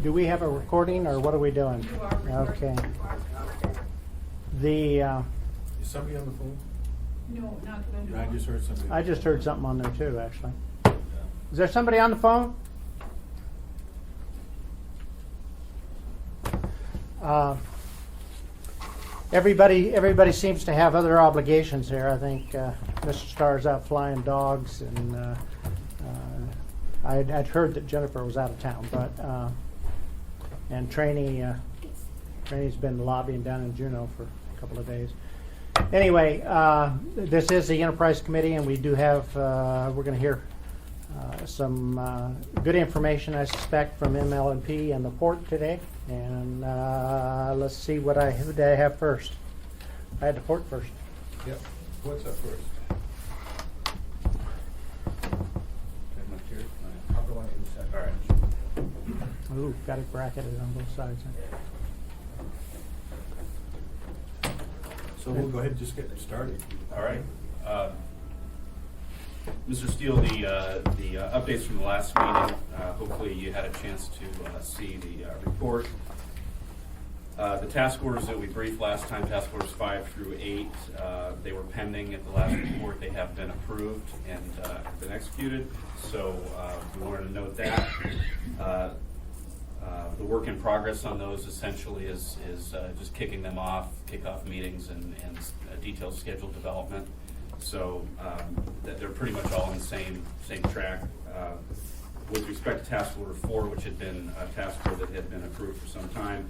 Do we have a recording, or what are we doing? You are recording. Okay. The Is somebody on the phone? No, not that I know. I of. just heard somebody. I just heard something on there too, actually. Is there somebody on the phone? Everybody seems to have other obligations here. I think Mr. Starr's out flying dogs, and I'd heard that Jennifer was out of town, but and Trainy's been lobbying down in Juneau for a couple of days. Anyway, this is the Enterprise Committee, and we do have we're going to hear some good information, I suspect, from ML&P and the port today. And let's see who do I have first. I had the port first. Yep. What's up first? I'll go on inside. All right. Ooh, got it bracketed on both sides. So we'll go ahead and just get started. All right. Mr. Steele, the updates from the last meeting, hopefully you had a chance to see the report. The task orders that we briefed last time, task orders 5 through 8, they were pending at the last report. They have been approved and have been executed. So we wanted to note that. The work in progress on those essentially is just kicking them off, kickoff meetings and detailed schedule development. So they're pretty much all on the same track. With respect to task order 4, which had been a task order that had been approved for some time,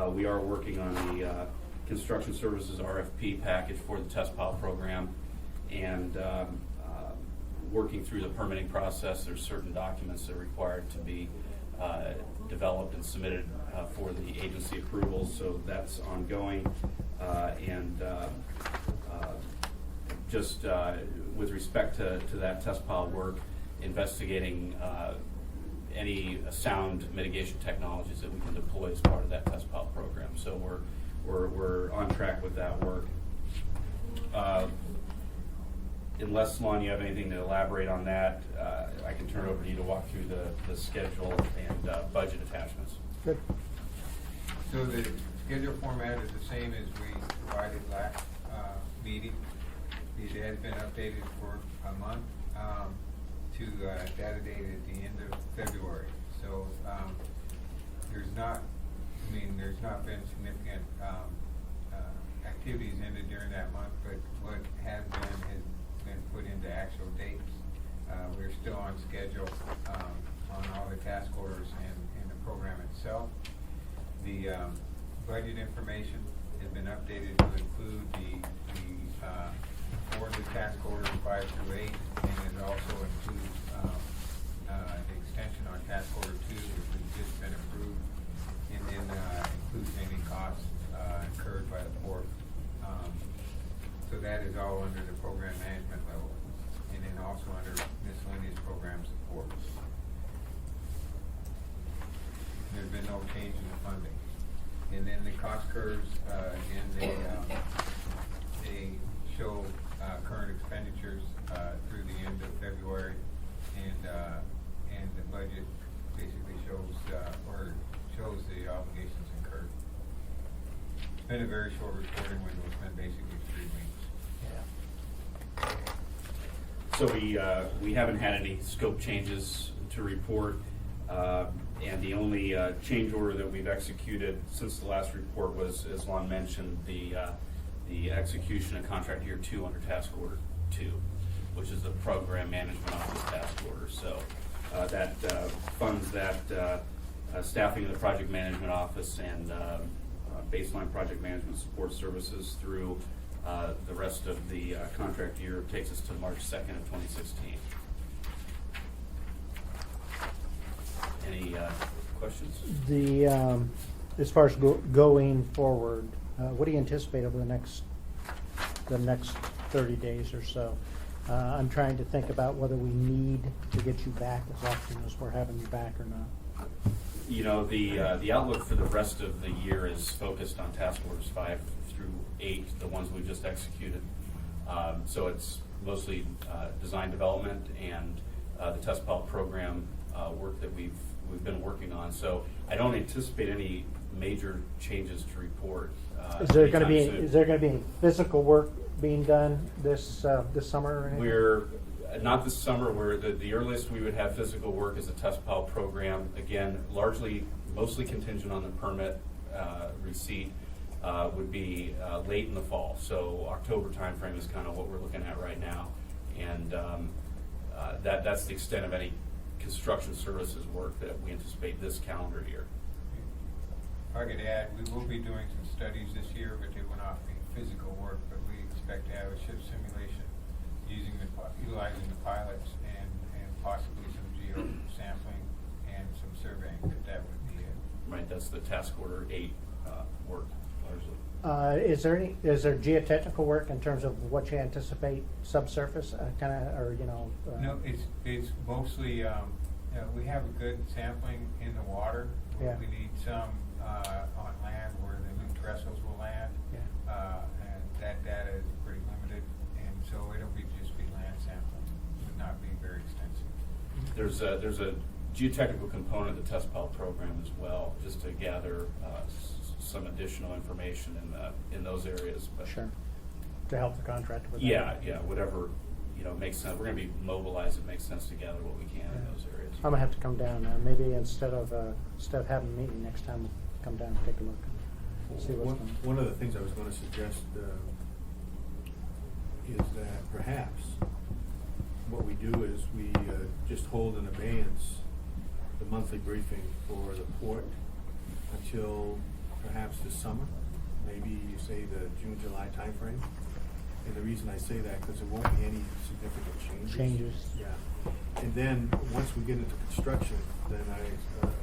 we are working on the construction services RFP package for the test pile program, and working through the permitting process. There's certain documents that are required to be developed and submitted for the agency approval, so that's ongoing. Just with respect to that test pile work, investigating any sound mitigation technologies that we can deploy as part of that test pile program. So we're on track with that work. Unless, Lon, you have anything to elaborate on that, I can turn it over to you to walk through the schedule and budget attachments. Good. So the schedule format is the same as we provided last meeting. It has been updated for a month to data date at the end of February. So there's not been significant activities ended during that month, but what has been put into actual dates. We're still on schedule on all the task orders and the program itself. The budget information has been updated to include for the task orders 5 through 8, and it also includes the extension on task order 2, which has just been approved, and then includes any costs incurred by the port. So that is all under the program management level, and then also under miscellaneous program support. There's been no change in the funding. And then the cost curves, again, they show current expenditures through the end of February, and the budget basically shows the obligations incurred. It's been a very short reporting window. It's been basically 3 weeks. So we haven't had any scope changes to report, and the only change order that we've executed since the last report was, as Lon mentioned, the execution of contract year 2 under task order 2, which is the program management office task order. So that funds that staffing of the project management office and baseline project management support services through the rest of the contract year. Takes us to March 2nd of 2016. Any questions? As far as going forward, what do you anticipate over the next 30 days or so? I'm trying to think about whether we need to get you back as often as we're having you back or not. You know, the outlook for the rest of the year is focused on task orders 5 through 8, the ones we just executed. So it's mostly design development and the test pile program work that we've we've been working on. So I don't anticipate any major changes to report. Is there going to be anytime soon. is there going to be any physical work being done this summer? Or anything? We're not this summer. We're the earliest we would have physical work is a test pile program. Again, mostly contingent on the permit receipt. Would be late in the fall. So October timeframe is kind of what we're looking at right now, and that's the extent of any construction services work that we anticipate this calendar year. If I could add, we will be doing some studies this year, but they will not be physical work, but we expect to have a ship simulation utilizing the pilots and possibly some geo sampling and some surveying, but that would be it. Right, that's the task order 8 work largely. Is there geotechnical work in terms of what you anticipate subsurface kind of, or No, it's mostly, we have a good sampling in the water. Yeah. We need some on land where the new trestles will land. Yeah. And that data is pretty limited, and so it'll just be land sampling. It would not be very extensive. There's a geotechnical component of the test pile program as well, just to gather some additional information in those areas. But sure, to help the contractor with yeah, that. whatever makes sense. We're going to be mobilized. It makes sense to gather what we can in those areas. I'm gonna have to come down maybe instead of having a meeting next time, come down and take a look and see what's going on. One of the things I was going to suggest is that perhaps what we do is we just hold in abeyance the monthly briefing for the port until perhaps this summer, maybe you say the June, July timeframe. And the reason I say that, because there won't be any significant changes. Yeah. And then, once we get into construction, then I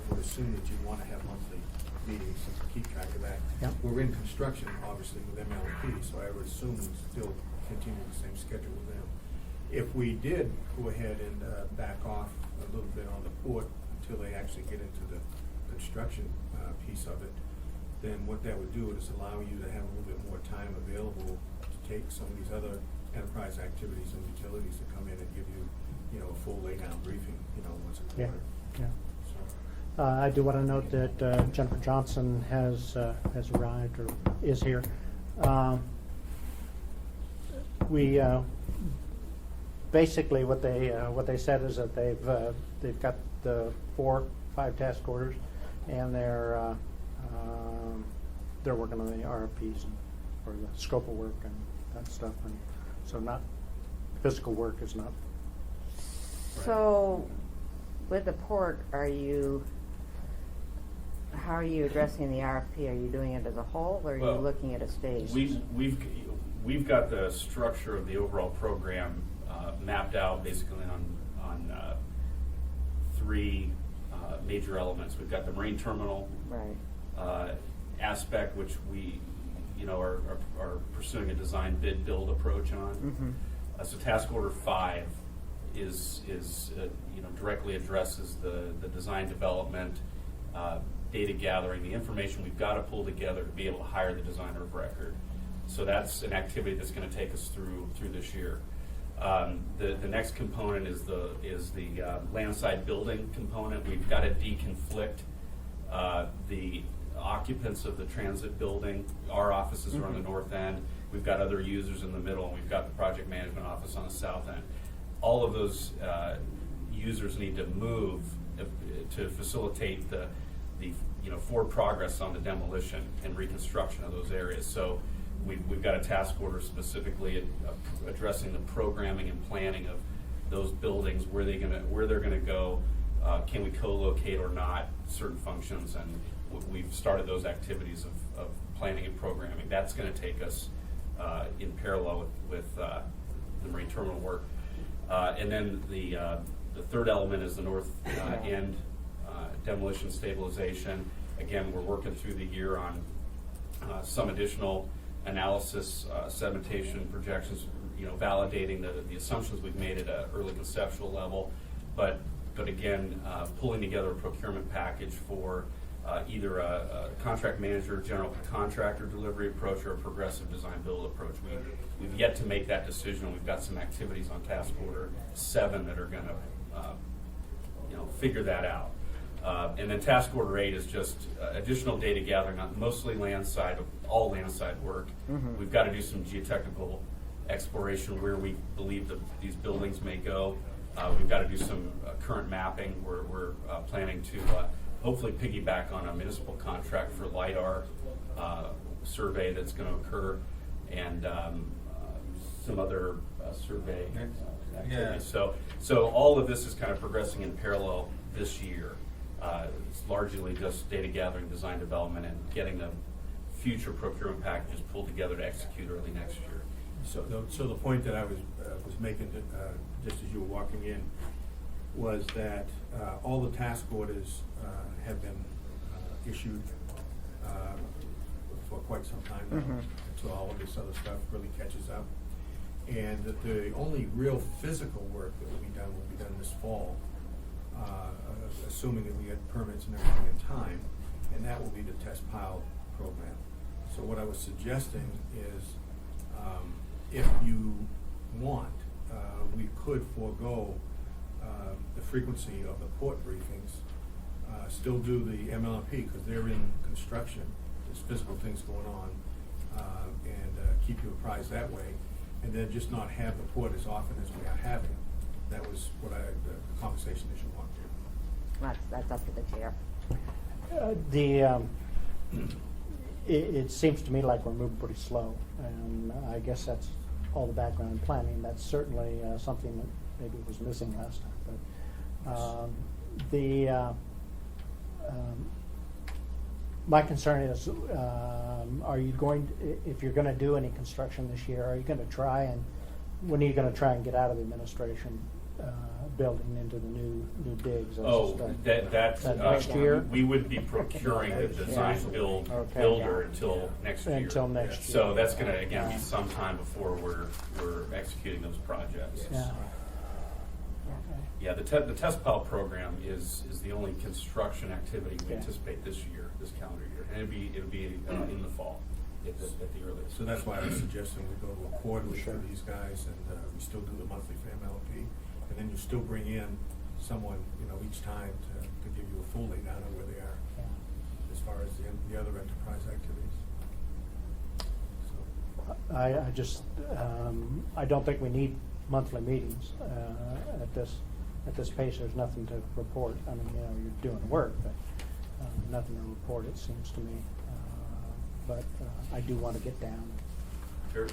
would assume that you want to have monthly meetings to keep track of that. Yep. We're in construction, obviously, with MLP, so I would assume we'd still continue the same schedule with them. If we did go ahead and back off a little bit on the port until they actually get into the construction piece of it, then what that would do is allow you to have a little bit more time available to take some of these other enterprise activities and utilities to come in and give you, a full laydown briefing, once a Yeah, quarter. yeah. So, I do want to note that Jennifer Johnson has arrived or is here. We basically what they said is that they've got the 4-5 task orders, and they're working on the RFPs for the scope of work and that stuff, and so not physical work is not. So, with the port, how are you addressing the RFP? Are you doing it as a whole, or are Well, you looking at a stage? We've got the structure of the overall program mapped out basically on 3 major elements. We've got the marine terminal Right. aspect, which we are pursuing a design bid build approach on. Mm-hmm. So task order 5 is directly addresses the design development, data gathering, the information we've got to pull together to be able to hire the designer of record. So that's an activity that's going to take us through this year. The next component is the landside building component. We've got to deconflict the occupants of the transit building. Our offices are on the north end. We've got other users in the middle, and we've got the project management office on the south end. All of those users need to move to facilitate the forward progress on the demolition and reconstruction of those areas. So we've got a task order specifically addressing the programming and planning of those buildings, where they're gonna go, can we co-locate or not certain functions, and we've started those activities of planning and programming. That's gonna take us in parallel with the marine terminal work. And then the third element is the north end demolition stabilization. Again, we're working through the year on some additional analysis, sedimentation projections, validating the assumptions we've made at an early conceptual level, but again, pulling together a procurement package for either a contract manager, general contractor delivery approach, or a progressive design build approach. We've yet to make that decision. We've got some activities on task order 7 that are going to figure that out. And then task order 8 is just additional data gathering on mostly all landside work. We've got to do some geotechnical exploration where we believe that these buildings may go. We've got to do some current mapping. We're planning to hopefully piggyback on a municipal contract for LiDAR survey that's going to occur, and some other survey activities. Yeah. So all of this is kind of progressing in parallel this year. It's largely just data gathering, design development, and getting the future procurement packages pulled together to execute early next year. So the point that I was making, just as you were walking in, was that all the task orders have been issued for quite some time now, until all of this other stuff really catches up. And that the only real physical work that will be done this fall, assuming that we get permits and everything in time, and that will be the test pile program. So what I was suggesting is, if you want, we could forego the frequency of the port briefings, still do the MLMP, because they're in construction, there's physical things going on, and keep you apprised that way, and then just not have the port as often as we are having. That was what the conversation that you wanted. That's up to the chair. It seems to me like we're moving pretty slow, and I guess that's all the background planning. That's certainly something that maybe was missing last time. But my concern is, are you going, if you're going to do any construction this year, are you going to try and, when are you going to try and get out of the administration building into the new digs? That's next year? We would be procuring the design build Okay. builder until next year. Until next year. So that's going to again be some time before we're executing those projects. Yeah. Okay. Yeah, the test pile program is the only construction activity we Yeah. anticipate this year, this calendar year, and it'll be in the fall at the earliest. So that's why I was suggesting we go to a quarterly for Sure. these guys, and we still do the monthly for MLP, and then you still bring in someone, each time to give you a full lay down of where they are Yeah. as far as the other enterprise activities. So, I just, I don't think we need monthly meetings at this pace. There's nothing to report. I mean, you're doing work, but nothing to report, it seems to me. But I do want to get down, Sure.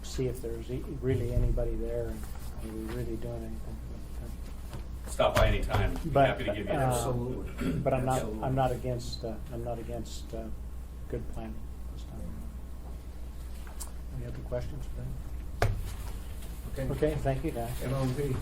see if there's really anybody there, and are we really doing anything. Stop by anytime. Be But, happy to give you an Absolutely. But I'm not Absolutely. against good planning this time. Any other questions for them? Okay, thank you, guys. MLP.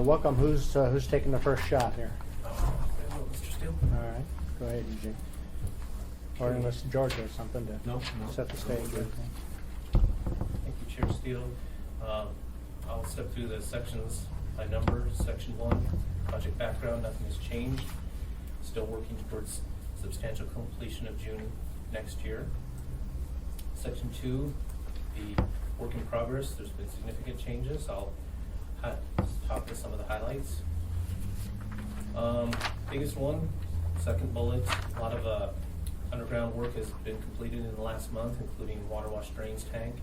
Welcome. Who's taking the first shot here? Mr. Steele? All right, go ahead, Eugene. Or unless George has something to No. set the stage. Good. Okay. Thank you, Chair Steele. I'll step through the sections by number. Section 1, project background, nothing has changed. Still working towards substantial completion of June next year. Section 2, the work in progress, there's been significant changes. I'll talk to some of the highlights. Biggest one, second bullet, a lot of underground work has been completed in the last month, including water wash drains tank,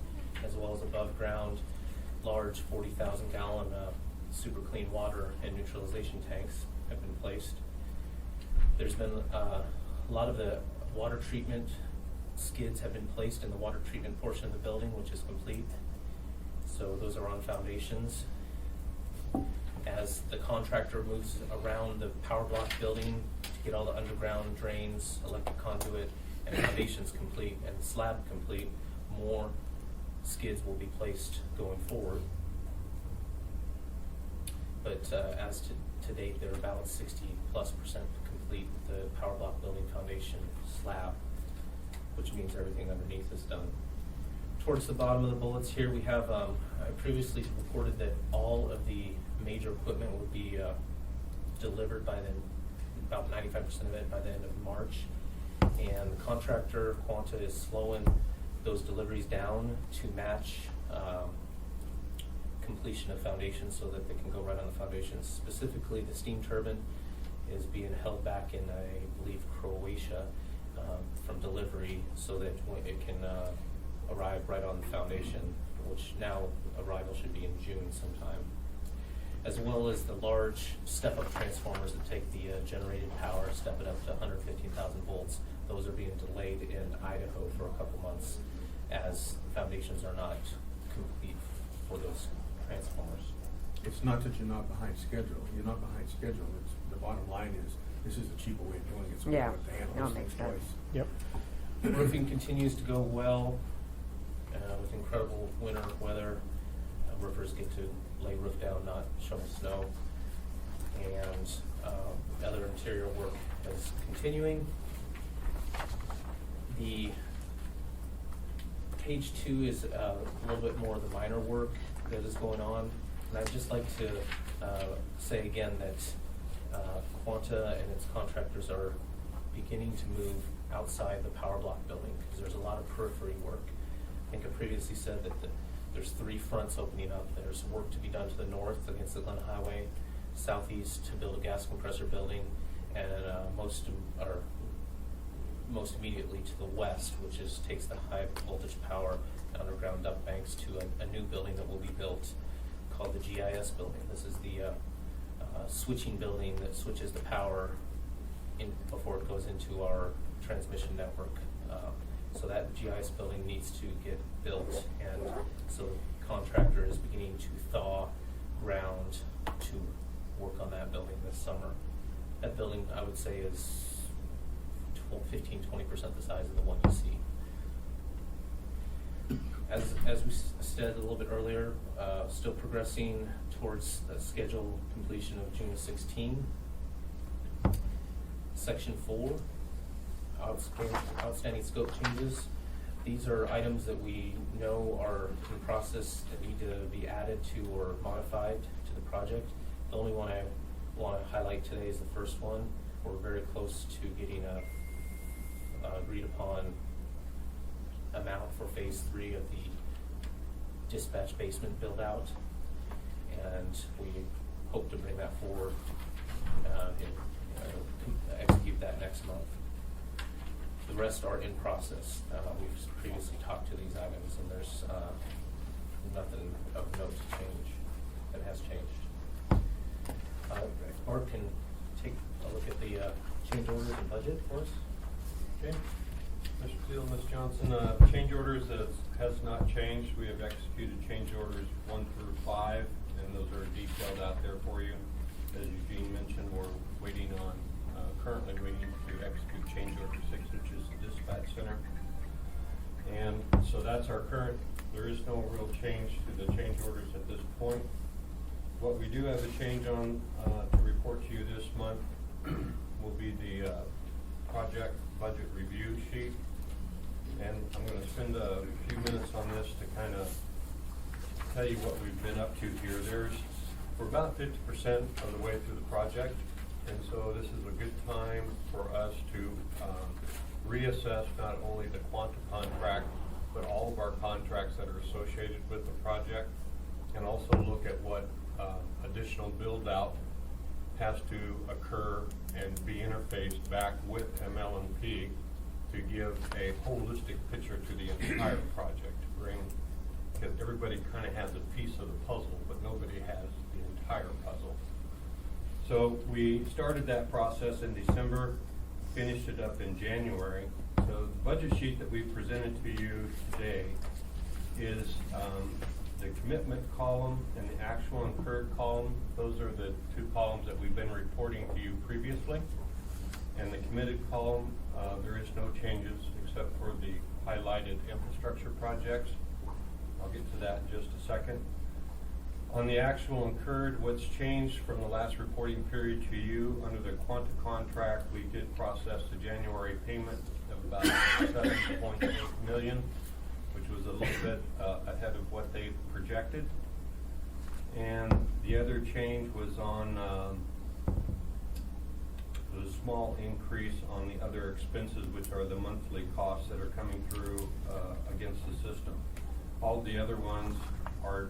as well as above ground large 40,000 gallon super clean water and neutralization tanks have been placed. There's been a lot of the water treatment skids have been placed in the water treatment portion of the building, which is complete. So those are on foundations. As the contractor moves around the power block building to get all the underground drains, electric conduit, and foundations complete and slab complete, more skids will be placed going forward. But as to date, they're about 60+% complete with the power block building foundation slab, which means everything underneath is done. Towards the bottom of the bullets here, we have, I previously reported that all of the major equipment would be delivered by then, about 95% of it by the end of March. And the contractor, Quanta, is slowing those deliveries down to match completion of foundations so that they can go right on the foundations. Specifically, the steam turbine is being held back in, I believe, Croatia from delivery so that it can arrive right on the foundation, which now arrival should be in June sometime. As well as the large step-up transformers that take the generated power, step it up to 115,000 volts. Those are being delayed in Idaho for a couple months as foundations are not complete for those transformers. It's not that you're not behind schedule. You're not behind schedule. It's, the bottom line is, this is a cheaper way of doing it, so we Yeah. don't have to handle No, this makes thing sense. twice. Yep. Roofing continues to go well with incredible winter weather. Roofers get to lay roof down, not shovel snow. And other interior work is continuing. The page 2 is a little bit more of the minor work that is going on. And I'd just like to say again that Quanta and its contractors are beginning to move outside the power block building because there's a lot of periphery work. I think I previously said that there's 3 fronts opening up. There's work to be done to the north against the Glen Highway, southeast to build a gas compressor building, and most immediately to the west, which takes the high voltage power underground duct banks to a new building that will be built called the GIS building. This is the switching building that switches the power in before it goes into our transmission network. So that GIS building needs to get built, and so the contractor is beginning to thaw ground to work on that building this summer. That building, I would say, is 15-20% the size of the one you see. As we said a little bit earlier, still progressing towards the scheduled completion of June 16. Section 4, outstanding scope changes. These are items that we know are in process that need to be added to or modified to the project. The only one I want to highlight today is the first one. We're very close to getting a agreed upon amount for phase 3 of the dispatch basement build out, and we hope to bring that forward and execute that next month. The rest are in process. We've previously talked to these items, and there's nothing of note to change that has changed. Mark can take a look at the change orders and budget for us. Okay. Mr. Steele, Ms. Johnson, change orders has not changed. We have executed change orders 1 through 5, and those are detailed out there for you. As Eugene mentioned, we're currently waiting to execute change order 6, which is the dispatch center. And so that's our current. There is no real change to the change orders at this point. What we do have a change on to report to you this month will be the project budget review sheet. And I'm going to spend a few minutes on this to kind of tell you what we've been up to here. We're about 50% of the way through the project, and so this is a good time for us to reassess not only the Quanta contract, but all of our contracts that are associated with the project, and also look at what additional build-out has to occur and be interfaced back with ML&P to give a holistic picture to the entire project, because everybody kind of has a piece of the puzzle, but nobody has the entire puzzle. So we started that process in December, finished it up in January. So the budget sheet that we presented to you today is the commitment column and the actual incurred column. Those are the 2 columns that we've been reporting to you previously. And the committed column, there is no changes except for the highlighted infrastructure projects. I'll get to that in just a second. On the actual incurred, what's changed from the last reporting period to you, under the Quanta contract, we did process the January payment of about $7.8 million. which was a little bit ahead of what they projected. And the other change was on a small increase on the other expenses, which are the monthly costs that are coming through against the system. All the other ones are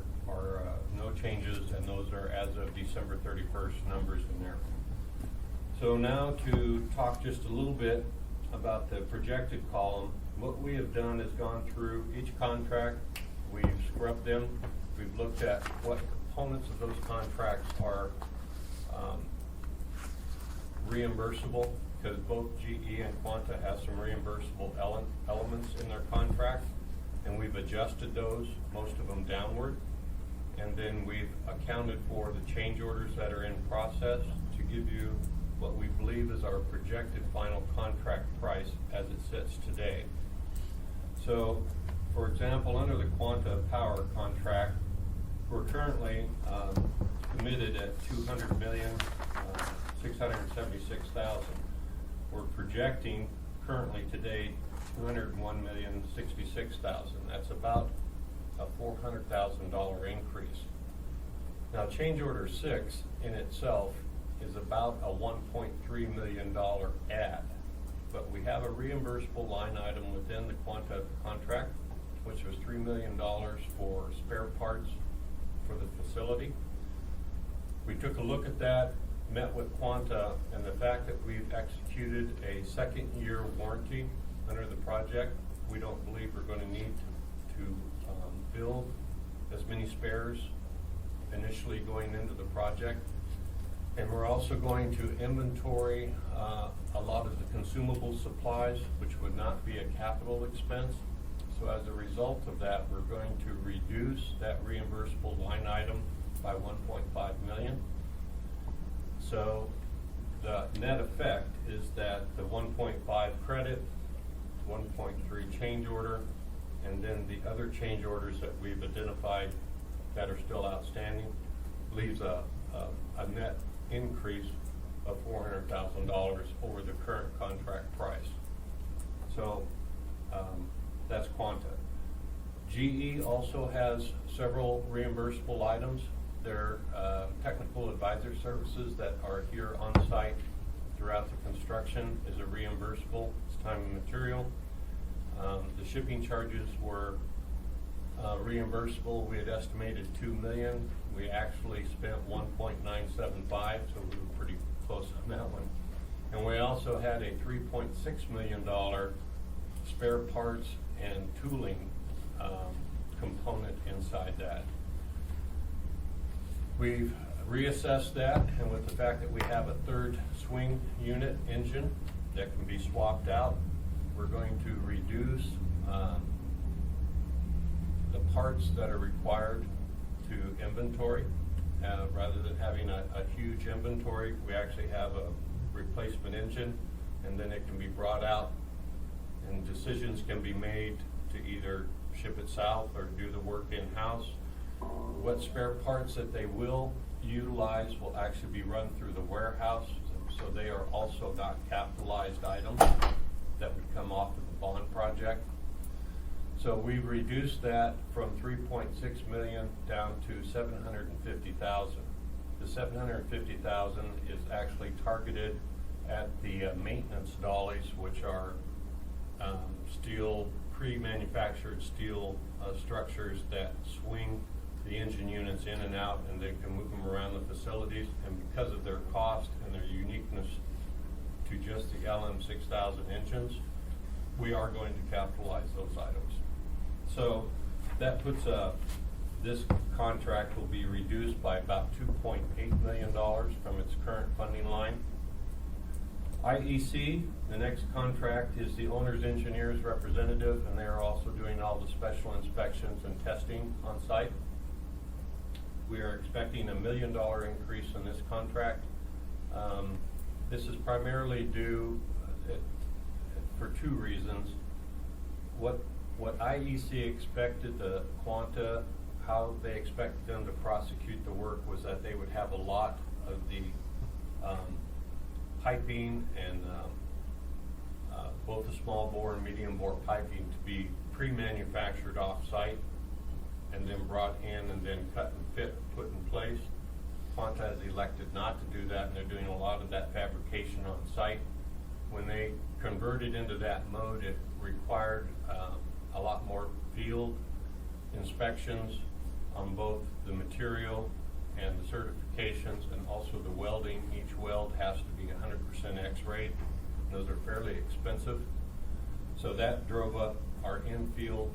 no changes, and those are as of December 31st numbers in there. So now to talk just a little bit about the projected column. What we have done is gone through each contract, we've scrubbed them, we've looked at what components of those contracts are reimbursable, because both GE and Quanta have some reimbursable elements in their contract, and we've adjusted those, most of them downward. And then we've accounted for the change orders that are in process to give you what we believe is our projected final contract price as it sits today. So, for example, under the Quanta Power contract, we're currently committed at $200,676,000. We're projecting currently today $201,066,000. That's about a $400,000 increase. Now, change order 6 in itself is about a $1.3 million add, but we have a reimbursable line item within the Quanta contract, which was $3 million for spare parts for the facility. We took a look at that, met with Quanta, and the fact that we've executed a second-year warranty under the project, we don't believe we're going to need to build as many spares initially going into the project. And we're also going to inventory a lot of the consumable supplies, which would not be a capital expense. So as a result of that, we're going to reduce that reimbursable line item by $1.5 million. So the net effect is that the 1.5 credit, 1.3 change order, and then the other change orders that we've identified that are still outstanding leaves a net increase of $400,000 over the current contract price. So that's Quanta. GE also has several reimbursable items. Their technical advisor services that are here on site throughout the construction is a reimbursable. It's time and material. The shipping charges were reimbursable. We had estimated $2 million. We actually spent $1.975, so we were pretty close on that one. And we also had a $3.6 million spare parts and tooling component inside that. We've reassessed that, and with the fact that we have a third swing unit engine that can be swapped out, we're going to reduce the parts that are required to inventory. Rather than having a huge inventory, we actually have a replacement engine, and then it can be brought out, and decisions can be made to either ship it south or do the work in-house. What spare parts that they will utilize will actually be run through the warehouse, so they are also not capitalized items that would come off of the bond project. So we've reduced that from $3.6 million down to $750,000. The $750,000 is actually targeted at the maintenance dollies, which are steel, pre-manufactured steel structures that swing the engine units in and out, and they can move them around the facilities. And because of their cost and their uniqueness to just the LM6000 engines, we are going to capitalize those items. So that puts this contract will be reduced by about $2.8 million from its current funding line. IEC, the next contract, is the owner's engineer's representative, and they are also doing all the special inspections and testing on site. We are expecting $1 million increase in this contract. This is primarily due for two reasons. What IEC expected the Quanta, how they expected them to prosecute the work, was that they would have a lot of the piping and both the small bore and medium bore piping to be pre-manufactured off-site and then brought in and then cut and fit, put in place. Quanta has elected not to do that, and they're doing a lot of that fabrication on site. When they converted into that mode, it required a lot more field inspections on both the material and the certifications, and also the welding. Each weld has to be 100% X-rayed. Those are fairly expensive. So that drove up our in-field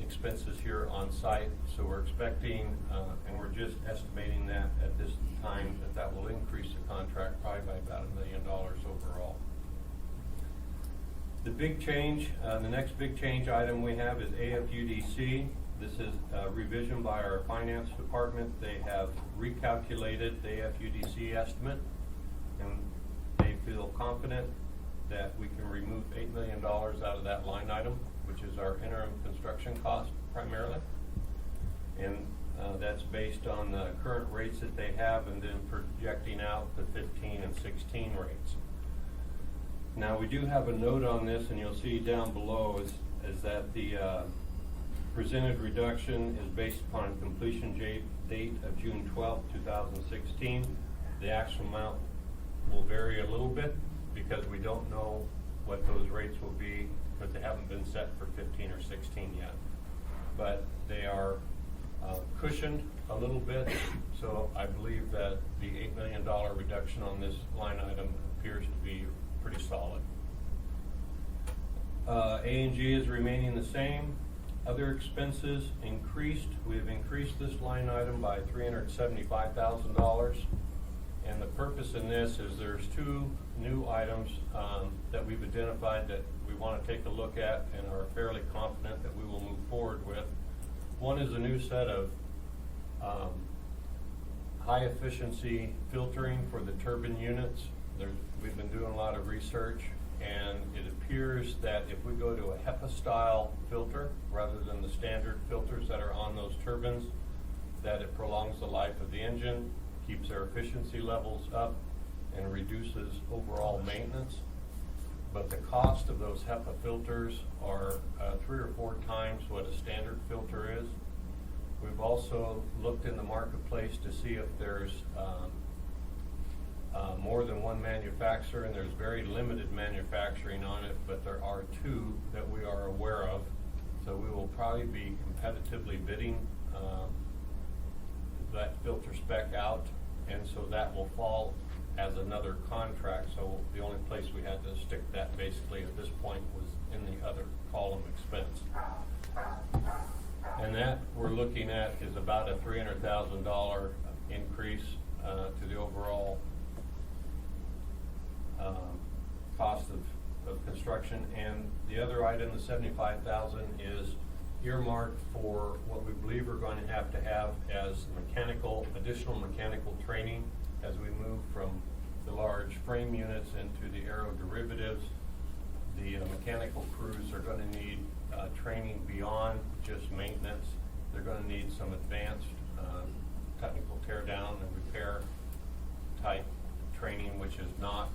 expenses here on site. So we're expecting, and we're just estimating that at this time, that will increase the contract probably by about $1 million overall. The big change, the next big change item we have is AFUDC. This is a revision by our finance department. They have recalculated the AFUDC estimate, and they feel confident that we can remove $8 million out of that line item, which is our interim construction cost primarily. And that's based on the current rates that they have, and then projecting out the 15 and 16 rates. Now, we do have a note on this, and you'll see down below is that the presented reduction is based upon a completion date of June 12, 2016. The actual amount will vary a little bit because we don't know what those rates will be, but they haven't been set for 15 or 16 yet. But they are cushioned a little bit, so I believe that the $8 million reduction on this line item appears to be pretty solid. A&G is remaining the same. Other expenses increased. We've increased this line item by $375,000. And the purpose in this is there's two new items that we've identified that we want to take a look at and are fairly confident that we will move forward with. One is a new set of high efficiency filtering for the turbine units. We've been doing a lot of research, and it appears that if we go to a HEPA style filter rather than the standard filters that are on those turbines, that it prolongs the life of the engine, keeps their efficiency levels up, and reduces overall maintenance. But the cost of those HEPA filters are 3 or 4 times what a standard filter is. We've also looked in the marketplace to see if there's more than one manufacturer, and there's very limited manufacturing on it, but there are 2 that we are aware of. So we will probably be competitively bidding that filter spec out, and so that will fall as another contract. So the only place we had to stick that basically at this point was in the other column expense. And that we're looking at is about a $300,000 increase to the overall cost of construction. And the other item, the $75,000, is earmarked for what we believe we're going to have as additional mechanical training as we move from the large frame units into the aero derivatives. The mechanical crews are going to need training beyond just maintenance. They're going to need some advanced technical teardown and repair type training, which is not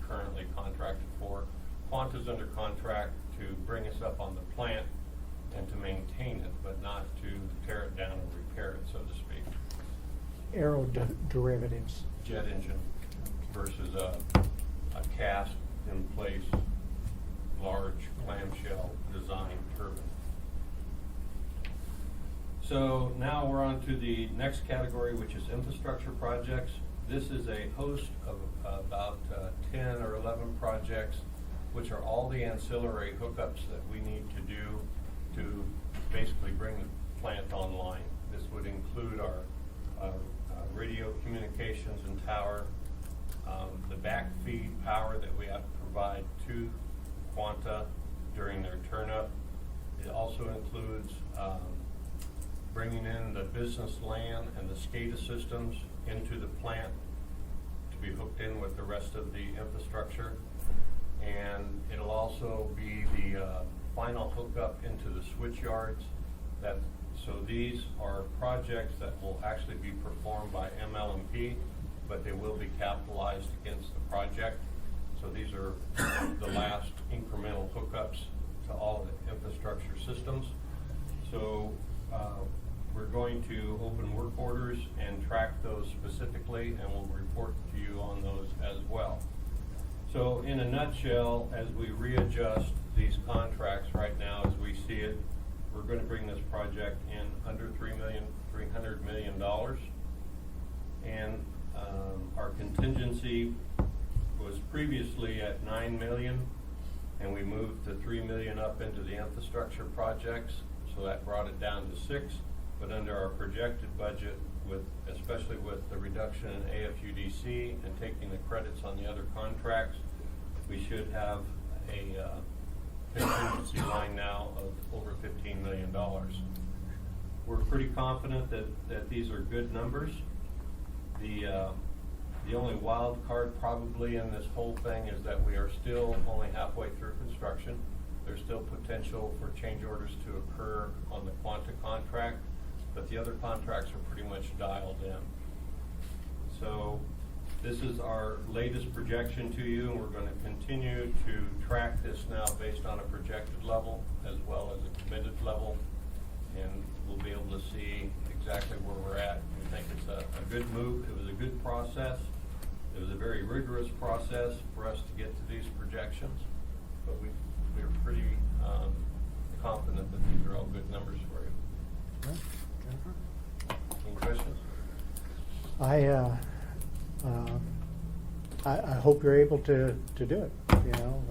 currently contracted for. Quanta's under contract to bring us up on the plant and to maintain it, but not to tear it down and repair it, so to speak. Aero derivatives. Jet engine versus a cast in place, large clamshell design turbine. So now we're on to the next category, which is infrastructure projects. This is a host of about 10 or 11 projects, which are all the ancillary hookups that we need to do to basically bring the plant online. This would include our radio communications and tower, the backfeed power that we have to provide to Quanta during their turn-up. It also includes bringing in the business LAN and the SCADA systems into the plant to be hooked in with the rest of the infrastructure. And it'll also be the final hookup into the switch yards. So these are projects that will actually be performed by ML&P, but they will be capitalized against the project. So these are the last incremental hookups to all the infrastructure systems. So we're going to open work orders and track those specifically, and we'll report to you on those as well. So in a nutshell, as we readjust these contracts right now as we see it, we're going to bring this project in under $300 million. And our contingency was previously at $9 million, and we moved the $3 million up into the infrastructure projects, so that brought it down to 6. But under our projected budget, especially with the reduction in AFUDC and taking the credits on the other contracts, we should have a contingency line now of over $15 million. We're pretty confident that these are good numbers. The only wild card probably in this whole thing is that we are still only halfway through construction. There's still potential for change orders to occur on the Quanta contract, but the other contracts are pretty much dialed in. So this is our latest projection to you, and we're going to continue to track this now based on a projected level as well as a committed level, and we'll be able to see exactly where we're at. We think it's a good move. It was a good process. It was a very rigorous process for us to get to these projections, but we're pretty confident that these are all good numbers for you. Jennifer? Any questions? I hope you're able to do it, you know.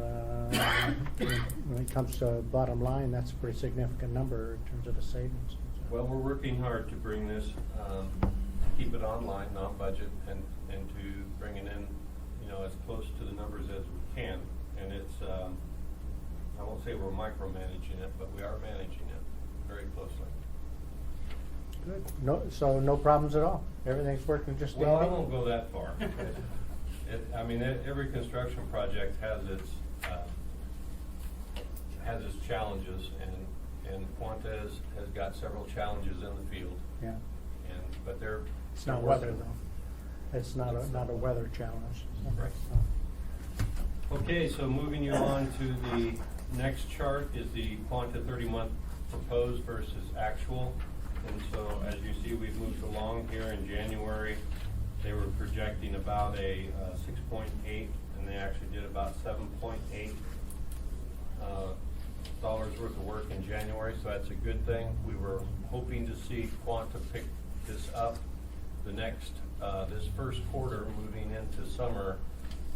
When it comes to bottom line, that's a pretty significant number in terms of the savings. Well, we're working hard to bring this, keep it online, non-budget, and to bring it in, you know, as close to the numbers as we can. And it's, I won't say we're micromanaging it, but we are managing it very closely. Good. So no problems at all? Everything's working just Well, I dandy? won't go that far. I mean, every construction project has its challenges, and Quanta has got several challenges in the field. Yeah. But they're. It's not they're weather working. though. It's not a weather challenge. Right. Okay, so moving you on to the next chart is the Quanta 30-month proposed versus actual. And so as you see, we've moved along here in January. They were projecting about a 6.8, and they actually did about 7.8 dollars worth of work in January, so that's a good thing. We were hoping to see Quanta pick this up the next, this first quarter moving into summer.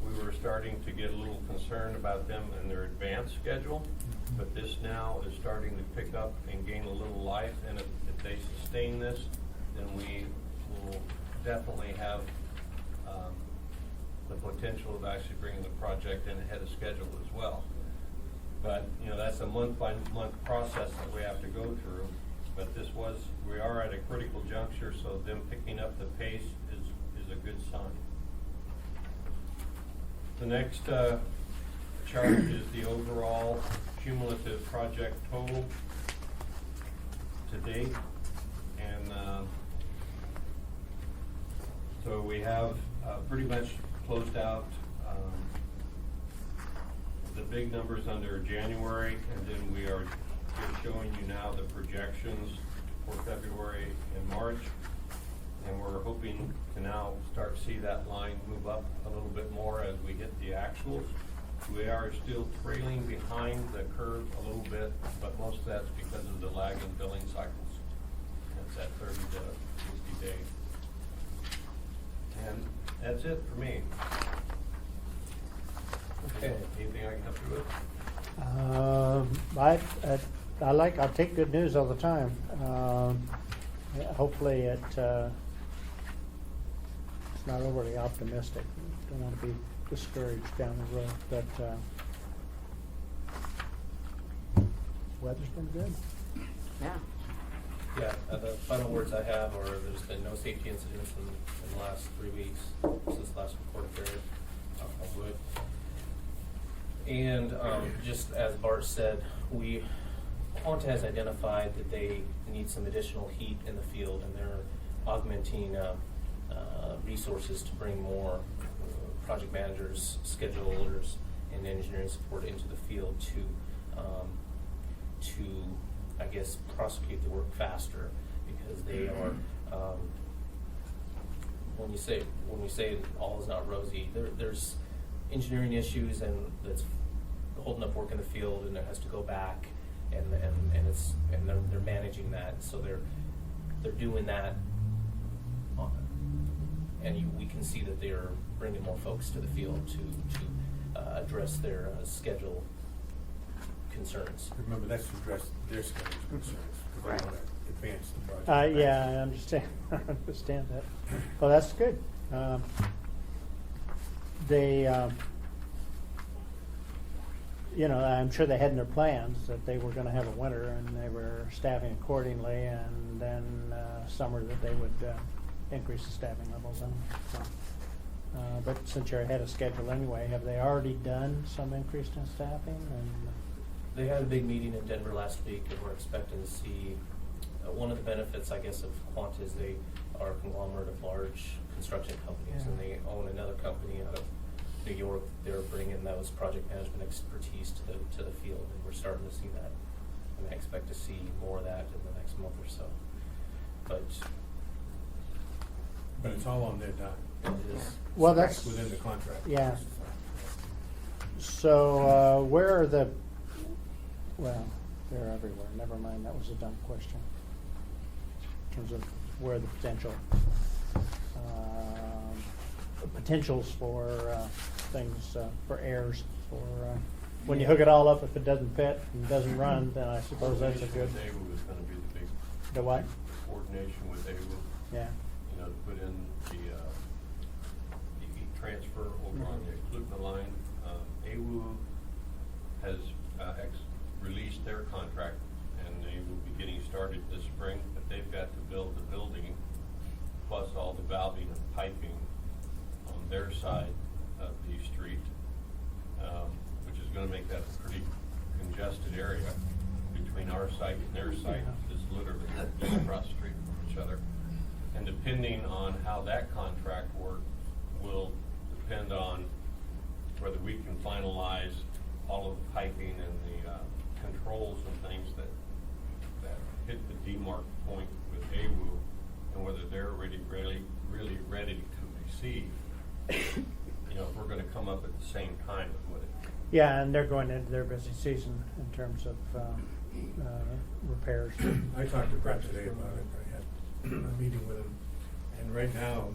We were starting to get a little concerned about them and their advance schedule, but this now is starting to pick up and gain a little life, and if they sustain this, then we will definitely have the potential of actually bringing the project in ahead of schedule as well. But, you know, that's a month-by-month process that we have to go through, but we are at a critical juncture, so them picking up the pace is a good sign. The next chart is the overall cumulative project total to date. And so we have pretty much closed out the big numbers under January, and then we're showing you now the projections for February and March. And we're hoping to now start to see that line move up a little bit more as we hit the actuals. We are still trailing behind the curve a little bit, but most of that's because of the lag in billing cycles. That's at 30 to 60 days. And that's it for me. Okay, anything I can help you with? I'll take good news all the time. Hopefully it's not overly optimistic. Don't want to be discouraged down the road, but weather's been good. Yeah. Yeah, the final words I have are there's been no safety incidents in the last 3 weeks since last report period. Knock on wood. And just as Bart said, Quanta has identified that they need some additional heat in the field, and they're augmenting resources to bring more project managers, schedulers, and engineering support into the field to to, I guess, prosecute the work faster, because they are, when we say all is not rosy, there's engineering issues and that's holding up work in the field, and it has to go back, and they're managing that, so they're doing that, and we can see that they are bringing more folks to the field to address their schedule concerns. Remember, that's to address their schedule concerns, because Right. they want to advance the project. Yeah, I understand, I understand that. Well, that's good. They, you know, I'm sure they had in their plans that they were gonna have a winter, and they were staffing accordingly, and then summer that they would increase the staffing levels. And so, but since you're ahead of schedule anyway, have they already done some increase in staffing? And They had a big meeting in Denver last week, and we're expecting to see, one of the benefits, I guess, of Quanta is they are a conglomerate of large construction companies, and they own another company out of New York. They're bringing those project management expertise to the field, and we're starting to see that. And I expect to see more of that in the next month or so. But But it's all on their dime. it is. Well, that's Within the contract. Yeah. So where are the? Well, they're everywhere. Never mind. That was a dumb question. In terms of where the potentials for things for errors for when you hook it all up. If it doesn't fit and doesn't run, then I suppose that's a good. Coordination with AWU is gonna be the big. The what? Coordination with AWU, Yeah. you know, to put in the heat transfer over on the Klutna line. AWU has released their contract, and they will be getting started this spring, but they've got to build the building, plus all the valving and piping on their side of the street, which is gonna make that a pretty congested area between our site and their site. It's literally just across the street from each other. And depending on how that contract works will depend on whether we can finalize all of the piping and the controls and things that hit the demarc point with AWU, and whether they're really ready to receive. You know, if we're gonna come up at the same time with it. Yeah, and they're going into their busy season in terms of repairs. I talked to Brett today about it. I had a meeting with him, and right now,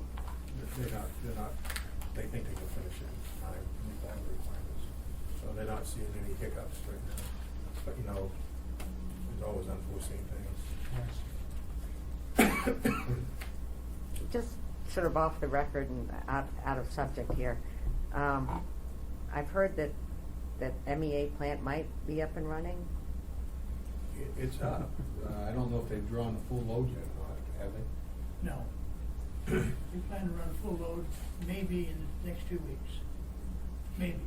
they think they can finish it in time to meet all the requirements. So they're not seeing any hiccups right now. But, you know, there's always unforeseen things. Yes. Just sort of off the record and out of subject here. I've heard that MEA plant might be up and running. It's up. I don't know if they've drawn the full load yet or not, have they? No. We plan to run full load maybe in the next 2 weeks. Maybe.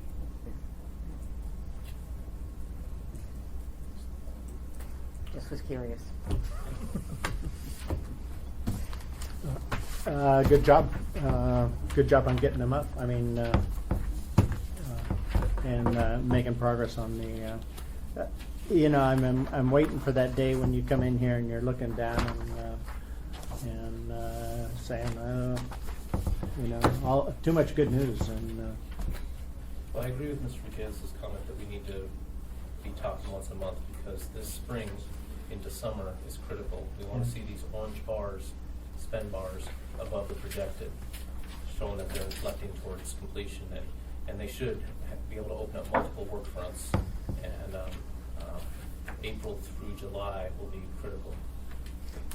Just was curious. Good job. Good job on getting them up. I mean, and making progress on the. You know, I'm waiting for that day when you come in here and you're looking down and saying, you know, too much good news and. Well, I agree with Mr. McGinnis's comment that we need to be talking once a month, because this spring into summer is critical. We want to see these orange bars, spend bars, above the projected, showing that they're inflecting towards completion, and they should be able to open up multiple work fronts, and April through July will be critical.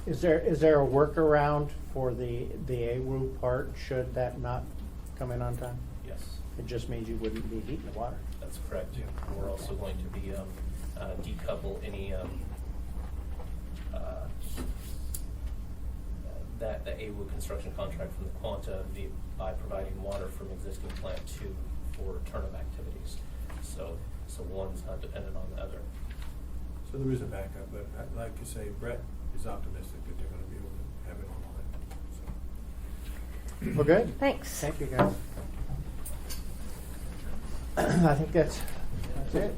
Is there a workaround for the AWU part should that not come in on time? Yes, It just means you wouldn't be heating the water. that's correct. We're also going to be decouple any the AWU construction contract from the Quanta by providing water from existing plant 2 for turn-up activities. So one's not dependent on the other. So there is a backup, but I'd like to say Brett is optimistic that they're gonna be able to have it online, so. Well, good. Thanks. Thank you, guys. I think that's it.